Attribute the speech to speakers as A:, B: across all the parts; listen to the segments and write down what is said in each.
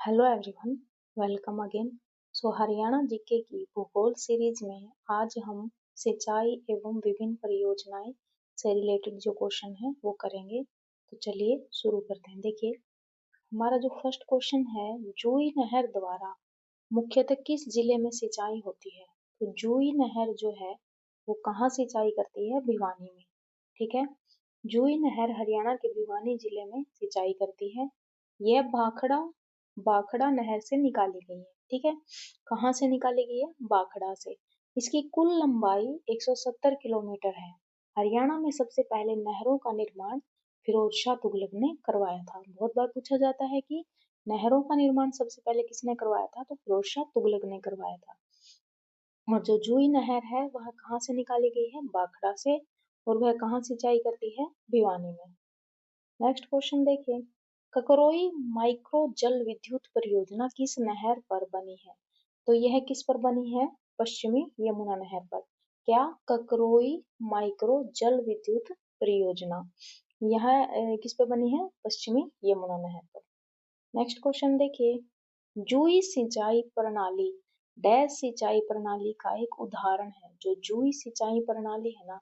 A: Hello everyone, welcome again. Haryana GK की भूगोल series में आज हम सिंचाई एवं विभिन्न परियोजनाएं से रिलेटेड जो क्वेश्चन है वो करेंगे। तो चलिए शुरू करते हैं। देखिए, हमारा जो फर्स्ट क्वेश्चन है, जूही नहर द्वारा मुख्यतः किस जिले में सिंचाई होती है? तो जूही नहर जो है वो कहाँ सिंचाई करती है? भिवानी में। ठीक है, जूही नहर हरियाणा के भिवानी जिले में सिंचाई करती है। यह भाखड़ा भाखड़ा नहर से निकाली गई है। ठीक है, कहाँ से निकाली गई है? भाखड़ा से। इसकी कुल लंबाई 170 किलोमीटर है। हरियाणा में सबसे पहले नहरों का निर्माण फिरोज शाह तुगलक ने करवाया था। बहुत बार पूछा जाता है कि नहरों का निर्माण सबसे पहले किसने करवाया था? तो फिरोज शाह तुगलक ने करवाया था। और जो जूही नहर है वह कहाँ से निकाली गई है? भाखड़ा से। और वह कहाँ सिंचाई करती है? भिवानी में। नेक्स्ट क्वेश्चन देखिए, ककरोई माइक्रो जल विद्युत परियोजना किस नहर पर बनी है? तो यह किस पर बनी है? पश्चिमी यमुना नहर पर। क्या? ककरोई माइक्रो जल विद्युत परियोजना यह किस पर बनी है? पश्चिमी यमुना नहर पर। नेक्स्ट क्वेश्चन देखिए, जूही सिंचाई प्रणाली डैश सिंचाई प्रणाली का एक उदाहरण है। जो जूही सिंचाई प्रणाली है ना,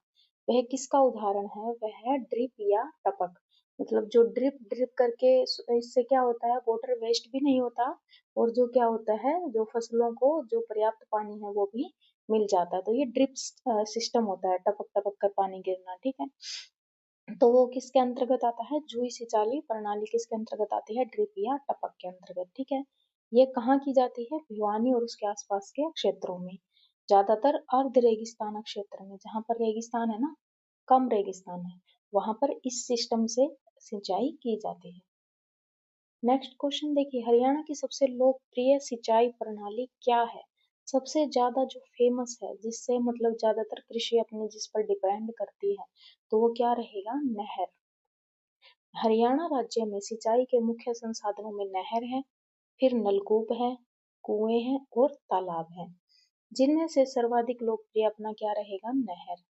A: वह किसका उदाहरण है? वह है ड्रिप या टपक। मतलब जो ड्रिप ड्रिप करके इससे क्या होता है? वाटर वेस्ट भी नहीं होता, और जो क्या होता है, जो फसलों को जो पर्याप्त पानी है वो भी मिल जाता है। तो ये ड्रिप सिस्टम होता है, टपक टपक कर पानी गिरना। ठीक है, तो वो किसके अंतर्गत आता है? जूही सिंचाई प्रणाली किसके अंतर्गत आती है? ड्रिप या टपक के अंतर्गत। ठीक है, ये कहाँ की जाती है? भिवानी और उसके आसपास के क्षेत्रों में, ज्यादातर अर्ध रेगिस्तान क्षेत्र में। जहाँ पर रेगिस्तान है ना, कम रेगिस्तान है, वहां पर इस सिस्टम से सिंचाई की जाती है। नेक्स्ट क्वेश्चन देखिए, हरियाणा की सबसे लोकप्रिय सिंचाई प्रणाली क्या है? सबसे ज्यादा जो फेमस है, जिससे मतलब ज्यादातर कृषि अपने जिस पर डिपेंड करती है, तो वो क्या रहेगा? नहर। हरियाणा राज्य में सिंचाई के मुख्य संसाधनों में नहर है, फिर नलकूप है, कुएं हैं और तालाब हैं। जिनमें से सर्वाधिक लोकप्रिय अपना क्या रहेगा? नहर।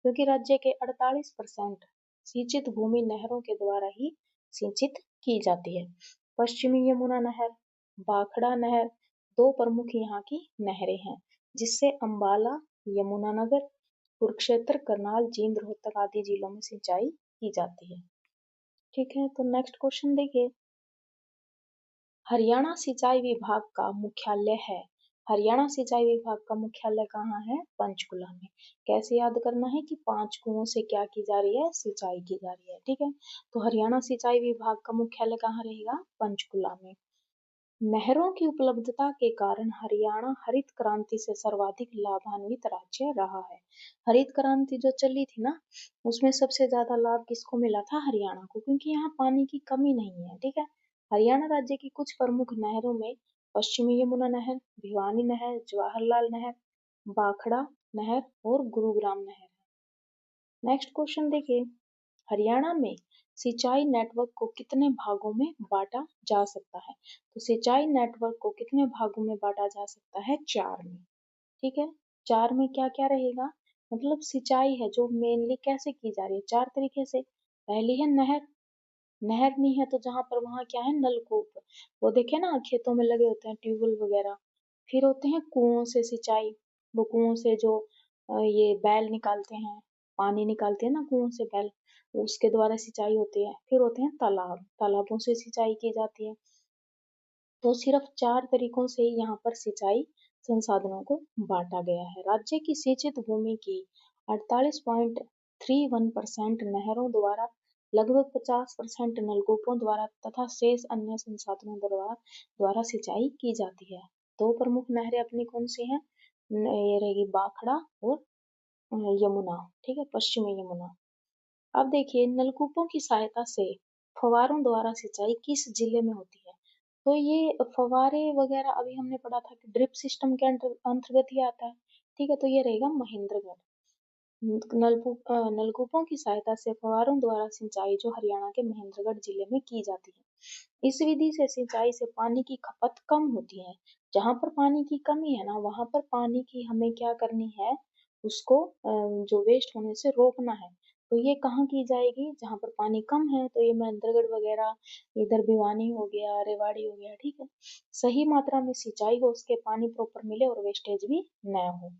A: क्योंकि राज्य के 48% सिंचित भूमि नहरों के द्वारा ही सिंचित की जाती है। पश्चिमी यमुना नहर, भाखड़ा नहर, दो प्रमुख यहाँ की नहरें हैं, जिससे अंबाला, यमुनानगर, कुरुक्षेत्र, करनाल, जींद, रोहतक आदि जिलों में सिंचाई की जाती है। ठीक है, तो नेक्स्ट क्वेश्चन देखिए, हरियाणा सिंचाई विभाग का मुख्यालय है। हरियाणा सिंचाई विभाग का मुख्यालय कहाँ है? पंचकुला में। कैसे याद करना है कि 5 कुओं से क्या की जा रही है? सिंचाई की जा रही है। ठीक है, तो हरियाणा सिंचाई विभाग का मुख्यालय कहाँ रहेगा? पंचकुला में। नहरों की उपलब्धता के कारण हरियाणा हरित क्रांति से सर्वाधिक लाभान्वित राज्य रहा है। हरित क्रांति जो चली थी ना, उसमें सबसे ज्यादा लाभ किसको मिला था? हरियाणा को, क्योंकि यहाँ पानी की कमी नहीं है। ठीक है, हरियाणा राज्य की कुछ प्रमुख नहरों में पश्चिमी यमुना नहर, भिवानी नहर, जवाहरलाल नहर, भाखड़ा नहर और गुरुग्राम नहर। नेक्स्ट क्वेश्चन देखिए, हरियाणा में सिंचाई नेटवर्क को कितने भागों में बांटा जा सकता है? तो सिंचाई नेटवर्क को कितने भागों में बांटा जा सकता है? 4 में। ठीक है, 4 में क्या क्या रहेगा? मतलब सिंचाई है जो मेनली कैसे की जा रही है? 4 तरीके से। पहली है नहर। नहर नहीं है तो जहां पर वहां क्या है? नलकूप। वो देखे ना, खेतों में लगे होते हैं ट्यूबवेल वगैरह। फिर होते हैं कुओं से सिंचाई। वो कुओं से जो ये बैल निकालते हैं, पानी निकालते हैं ना कुओं से बैल, उसके द्वारा सिंचाई होती है। फिर होते हैं तालाब, तालाबों से सिंचाई की जाती है। तो सिर्फ 4 तरीकों से ही यहाँ पर सिंचाई संसाधनों को बांटा गया है। राज्य की सिंचित भूमि की 48.31% नहरों द्वारा, लगभग 50% नलकूपों द्वारा तथा शेष अन्य संसाधनों द्वारा सिंचाई की जाती है। दो प्रमुख नहरें अपनी कौन सी हैं? ये रहेगी भाखड़ा और यमुना। ठीक है, पश्चिमी यमुना। अब देखिए, नलकूपों की सहायता से फव्वारों द्वारा सिंचाई किस जिले में होती है? तो ये फव्वारे वगैरह अभी हमने पढ़ा था कि ड्रिप सिस्टम के अंतर्गत ही आता है। ठीक है, तो ये रहेगा महेंद्रगढ़। नलकूपों की सहायता से फव्वारों द्वारा सिंचाई जो हरियाणा के महेंद्रगढ़ जिले में की जाती है। इस विधि से सिंचाई से पानी की खपत कम होती है। जहां पर पानी की कमी है ना, वहां पर पानी की हमें क्या करनी है? उसको जो वेस्ट होने से रोकना है। तो ये कहाँ की जाएगी, जहाँ पर पानी कम है, तो ये महेंद्रगढ़ वगैरह, इधर भिवानी हो गया, रेवाड़ी हो गया, ठीक है। सही मात्रा में सिंचाई हो, उसके पानी प्रॉपर मिले और वेस्टेज भी न हो।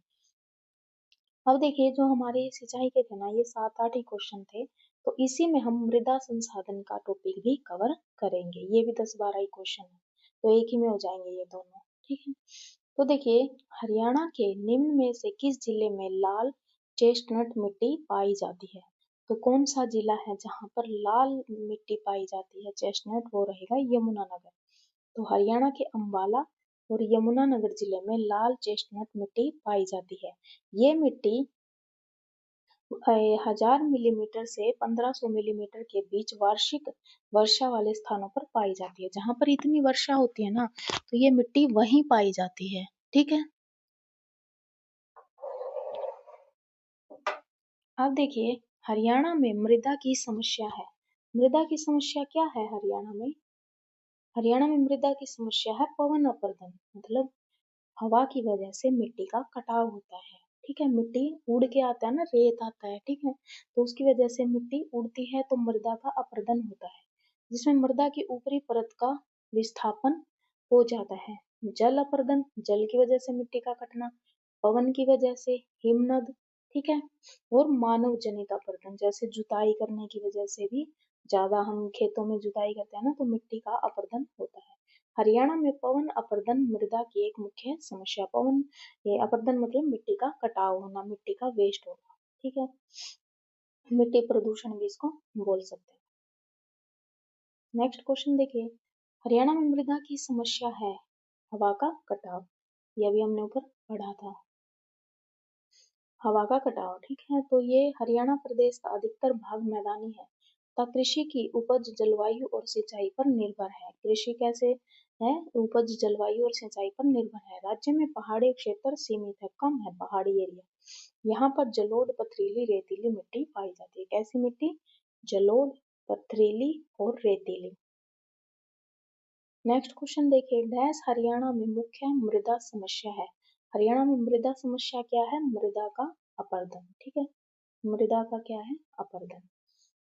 A: अब देखिए जो हमारे सिंचाई के थे ना, ये 7-8 ही क्वेश्चन थे, तो इसी में हम मृदा संसाधन का टॉपिक भी कवर करेंगे। ये भी 10-12 ही क्वेश्चन है, तो एक ही में हो जाएंगे ये दोनों, ठीक है। तो देखिए हरियाणा के निम्न में से किस जिले में लाल चेस्टनट मिट्टी पाई जाती है? तो कौन सा जिला है जहाँ पर लाल मिट्टी पाई जाती है चेस्टनट? वो रहेगा यमुनानगर। तो हरियाणा के अंबाला और यमुनानगर जिले में लाल चेस्टनट मिट्टी पाई जाती है। ये मिट्टी 1000 मिलीमीटर से 1500 मिलीमीटर के बीच वार्षिक वर्षा वाले स्थानों पर पाई जाती है। जहां पर इतनी वर्षा होती है ना, तो ये मिट्टी वहीं पाई जाती है, ठीक है। अब देखिए हरियाणा में मृदा की समस्या है। मृदा की समस्या क्या है हरियाणा में? हरियाणा में मृदा की समस्या है पवन अपरदन, मतलब हवा की वजह से मिट्टी का कटाव होता है, ठीक है। मिट्टी उड़ के आता है ना, रेत आता है, ठीक है, तो उसकी वजह से मिट्टी उड़ती है तो मृदा का अपरदन होता है, जिसमें मृदा की ऊपरी परत का विस्थापन हो जाता है। जल अपरदन, जल की वजह से मिट्टी का कटना, पवन की वजह से हिमनद, ठीक है, और मानव जनित अपरदन, जैसे जुताई करने की वजह से भी, ज्यादा हम खेतों में जुताई करते हैं ना, तो मिट्टी का अपरदन होता है। हरियाणा में पवन अपरदन मृदा की एक मुख्य समस्या। पवन, ये अपरदन मतलब मिट्टी का कटाव होना, मिट्टी का वेस्ट होना, ठीक है। मिट्टी प्रदूषण भी इसको बोल सकते हैं। नेक्स्ट क्वेश्चन देखिए, हरियाणा में मृदा की समस्या है हवा का कटाव। ये भी हमने ऊपर पढ़ा था, हवा का कटाव, ठीक है। तो ये हरियाणा प्रदेश का अधिकतर भाग मैदानी है तथा कृषि की उपज जलवायु और सिंचाई पर निर्भर है। कृषि कैसे है? उपज जलवायु और सिंचाई पर निर्भर है। राज्य में पहाड़ी क्षेत्र सीमित है, कम है पहाड़ी एरिया। यहाँ पर जलोढ़, पथरीली, रेतीली मिट्टी पाई जाती है। कैसी मिट्टी? जलोढ़, पथरीली और रेतीली। नेक्स्ट क्वेश्चन देखिए, डैश हरियाणा में मुख्य मृदा समस्या है। हरियाणा में मृदा समस्या क्या है? मृदा का अपरदन, ठीक है। मृदा का क्या है? अपरदन।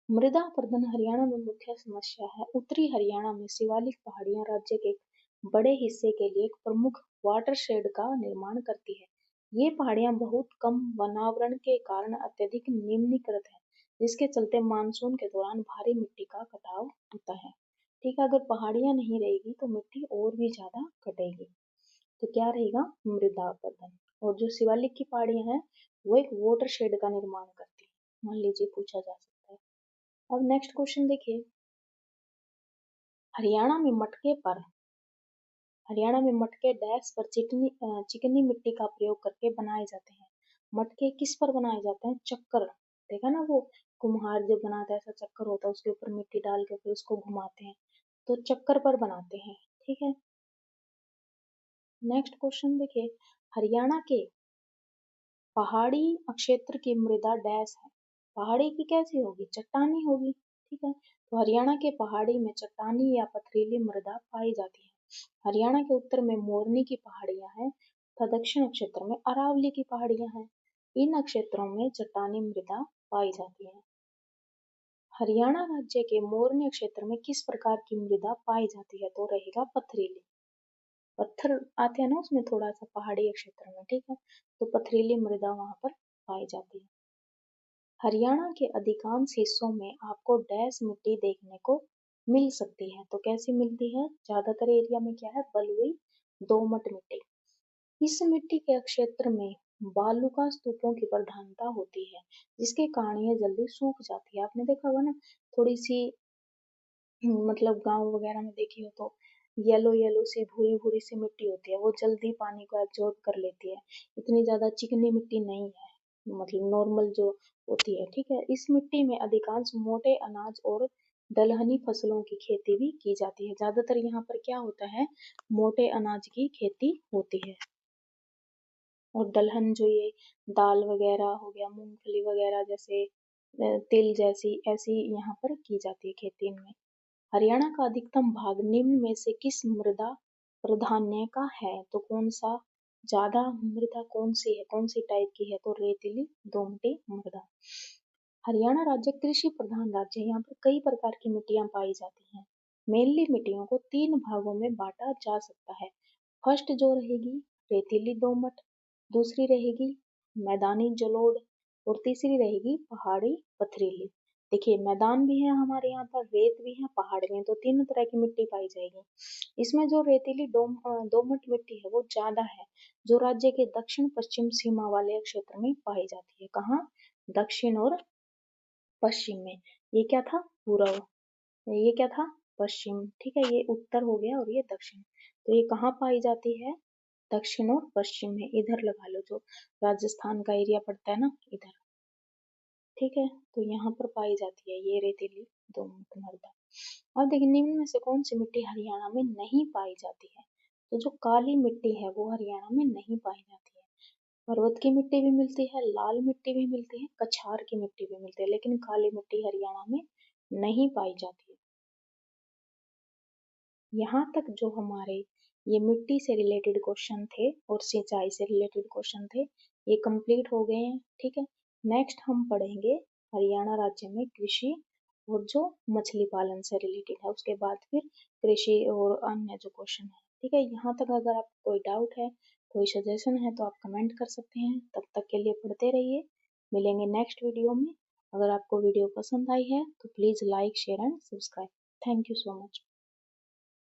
A: मृदा अपरदन हरियाणा में मुख्य समस्या है। उत्तरी हरियाणा में शिवालिक पहाड़ियां राज्य के एक बड़े हिस्से के लिए एक प्रमुख वाटरशेड का निर्माण करती है। ये पहाड़ियां बहुत कम वनावरण के कारण अत्यधिक निम्नीकृत है, जिसके चलते मानसून के दौरान भारी मिट्टी का कटाव होता है, ठीक है। अगर पहाड़ियां नहीं रहेगी तो मिट्टी और भी ज्यादा कटेगी, तो क्या रहेगा? मृदा अपरदन। और जो शिवालिक की पहाड़ियां हैं, वो एक वाटर शेड का निर्माण करती है, मान लीजिए, पूछा जा सकता है। अब नेक्स्ट क्वेश्चन देखिए, हरियाणा में मटके पर हरियाणा में मटके डैश पर चिकनी मिट्टी का प्रयोग करके बनाए जाते हैं। मटके किस पर बनाए जाते हैं? चक्कर, देखा ना वो कुम्हार जब बनाता है, ऐसा चक्कर होता है, उसके ऊपर मिट्टी डाल के फिर उसको घुमाते हैं, तो चक्कर पर बनाते हैं, ठीक है। नेक्स्ट क्वेश्चन देखिए, हरियाणा के पहाड़ी क्षेत्र की मृदा डैश है। पहाड़ी की कैसी होगी? चट्टानी होगी, ठीक है। तो हरियाणा के पहाड़ी में चट्टानी या पथरीली मृदा पाई जाती है। हरियाणा के उत्तर में मोरनी की पहाड़ियां हैं तथा दक्षिण क्षेत्र में अरावली की पहाड़ियां हैं। इन क्षेत्रों में चट्टानी मृदा पाई जाती है। हरियाणा राज्य के मोरनी क्षेत्र में किस प्रकार की मृदा पाई जाती है? तो रहेगा पथरीली। पत्थर आते हैं ना उसमें थोड़ा सा पहाड़ी क्षेत्र में, ठीक है, तो पथरीली मृदा वहां पर पाई जाती है। हरियाणा के अधिकांश हिस्सों में आपको डैश मिट्टी देखने को मिल सकती है। तो कैसी मिलती है? ज्यादातर एरिया में क्या है? बलुई दोमट मिट्टी। इस मिट्टी के क्षेत्र में बालुका स्तूपों की प्रधानता होती है, जिसके कारण ये जल्दी सूख जाती है। आपने देखा होगा ना, थोड़ी सी मतलब गांव वगैरह में देखी हो तो येलो येलो सी भूरी भूरी सी मिट्टी होती है, वो जल्दी पानी को एब्जॉर्ब कर लेती है। इतनी ज्यादा चिकनी मिट्टी नहीं है, मतलब नॉर्मल जो होती है, ठीक है। इस मिट्टी में अधिकांश मोटे अनाज और दलहनी फसलों की खेती भी की जाती है। ज्यादातर यहाँ पर क्या होता है? मोटे अनाज की खेती होती है। और दलहन जो ये दाल वगैरह हो गया, मूंगफली वगैरह जैसे तिल जैसी, ऐसी यहाँ पर की जाती है खेती इनमें। हरियाणा का अधिकतम भाग निम्न में से किस मृदा प्राधान्य का है? तो कौन सा ज्यादा मृदा कौन सी है, कौन सी टाइप की है? तो रेतीली दोमटी मृदा। हरियाणा राज्य कृषि प्रधान राज्य है। यहाँ पर कई प्रकार की मिट्टियाँ पाई जाती हैं। मेनली मिट्टियों को 3 भागों में बांटा जा सकता है। फर्स्ट जो रहेगी रेतीली दोमट, दूसरी रहेगी मैदानी जलोढ़ और तीसरी रहेगी पहाड़ी पथरीली। देखिए मैदान भी है हमारे यहाँ पर, रेत भी है, पहाड़ भी है, तो तीनों तरह की मिट्टी पाई जाएगी। इसमें जो रेतीली दोमट मिट्टी है वो ज्यादा है, जो राज्य के दक्षिण पश्चिम सीमा वाले क्षेत्र में पाई जाती है। कहाँ? दक्षिण और पश्चिम में। ये क्या था? पूर्व। ये क्या था? पश्चिम। ठीक है, ये उत्तर हो गया और ये दक्षिण। तो ये कहाँ पाई जाती है? दक्षिण और पश्चिम में। इधर लगा लो, जो राजस्थान का एरिया पड़ता है ना, इधर। ठीक है, तो यहाँ पर पाई जाती है ये रेतीली दोमट मृदा। अब देखिए निम्न में से कौन सी मिट्टी हरियाणा में नहीं पाई जाती है? तो जो काली मिट्टी है वो हरियाणा में नहीं पाई जाती है। पर्वत की मिट्टी भी मिलती है, लाल मिट्टी भी मिलती है, कछार की मिट्टी भी मिलती है, लेकिन काली मिट्टी हरियाणा में नहीं पाई जाती है। यहाँ तक जो हमारे ये मिट्टी से रिलेटेड क्वेश्चन थे और सिंचाई से रिलेटेड क्वेश्चन थे, ये कंप्लीट हो गए हैं। ठीक है, नेक्स्ट हम पढ़ेंगे हरियाणा राज्य में कृषि और जो मछली पालन से रिलेटेड है, उसके बाद फिर कृषि और अन्य जो क्वेश्चन है। ठीक है, यहाँ तक अगर आपको कोई डाउट है, कोई सजेशन है, तो आप कमेंट कर सकते हैं। तब तक के लिए पढ़ते रहिए। मिलेंगे नेक्स्ट वीडियो में। अगर आपको वीडियो पसंद आई है तो please like share and subscribe. Thank you so much.